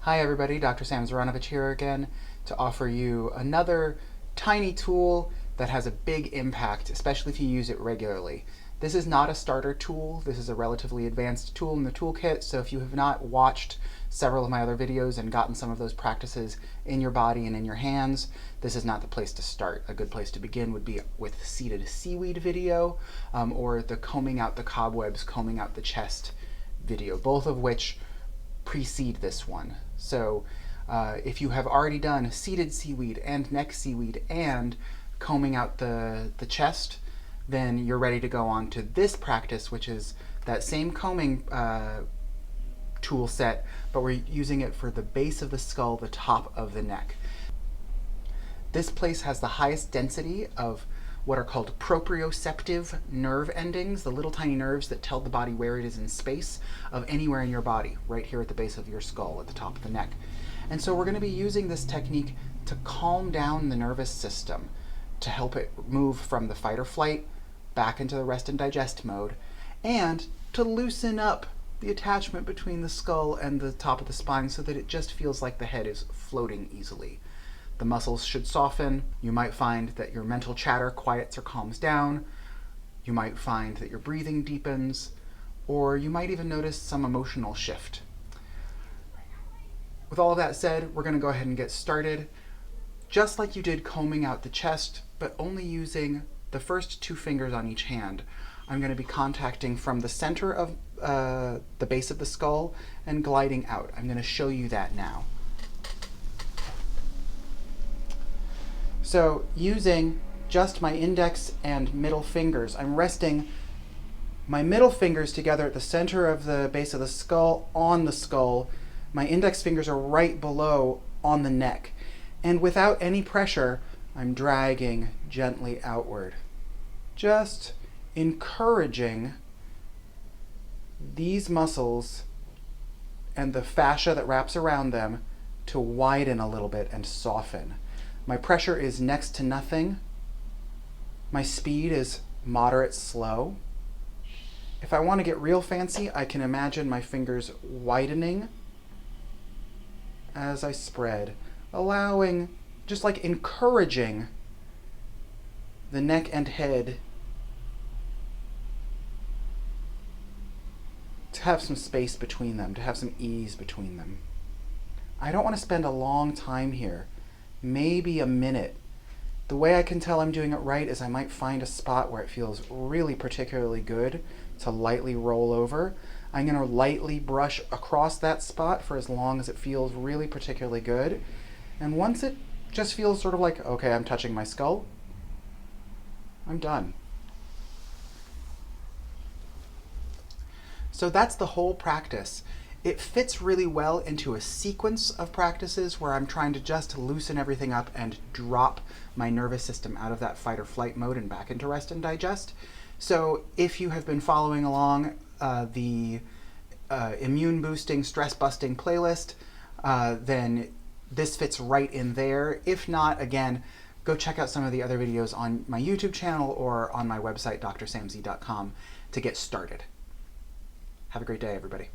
Hi everybody, Dr. Sam Zaranovich here again to offer you another tiny tool that has a big impact, especially if you use it regularly. This is not a starter tool. This is a relatively advanced tool in the toolkit, so if you have not watched several of my other videos and gotten some of those practices in your body and in your hands, this is not the place to start. A good place to begin would be with seated seaweed video or the combing out the cobwebs, combing out the chest video, both of which precede this one. So if you have already done seated seaweed and neck seaweed and combing out the chest, then you're ready to go on to this practice, which is that same combing tool set, but we're using it for the base of the skull, the top of the neck. This place has the highest density of what are called proprioceptive nerve endings, the little tiny nerves that tell the body where it is in space, of anywhere in your body, right here at the base of your skull, at the top of the neck. And so we're going to be using this technique to calm down the nervous system, to help it move from the fight or flight back into the rest and digest mode, and to loosen up the attachment between the skull and the top of the spine so that it just feels like the head is floating easily. The muscles should soften. You might find that your mental chatter quiets or calms down. You might find that your breathing deepens, or you might even notice some emotional shift. With all of that said, we're going to go ahead and get started. Just like you did combing out the chest, but only using the first two fingers on each hand. I'm going to be contacting from the center of the base of the skull and gliding out. I'm going to show you that now. So using just my index and middle fingers, I'm resting my middle fingers together at the center of the base of the skull on the skull. My index fingers are right below on the neck. And without any pressure, I'm dragging gently outward. Just encouraging these muscles and the fascia that wraps around them to widen a little bit and soften. My pressure is next to nothing. My speed is moderate slow. If I want to get real fancy, I can imagine my fingers widening as I spread, allowing, just like encouraging the neck and head to have some space between them, to have some ease between them. I don't want to spend a long time here. Maybe a minute. The way I can tell I'm doing it right is I might find a spot where it feels really particularly good to lightly roll over. I'm going to lightly brush across that spot for as long as it feels really particularly good. And once it just feels sort of like, okay, I'm touching my skull, I'm done. So that's the whole practice. It fits really well into a sequence of practices where I'm trying to just loosen everything up and drop my nervous system out of that fight or flight mode and back into rest and digest. So if you have been following along the immune boosting, stress busting playlist, then this fits right in there. If not, again, go check out some of the other videos on my YouTube channel or on my website, drsamz.com, to get started. Have a great day, everybody.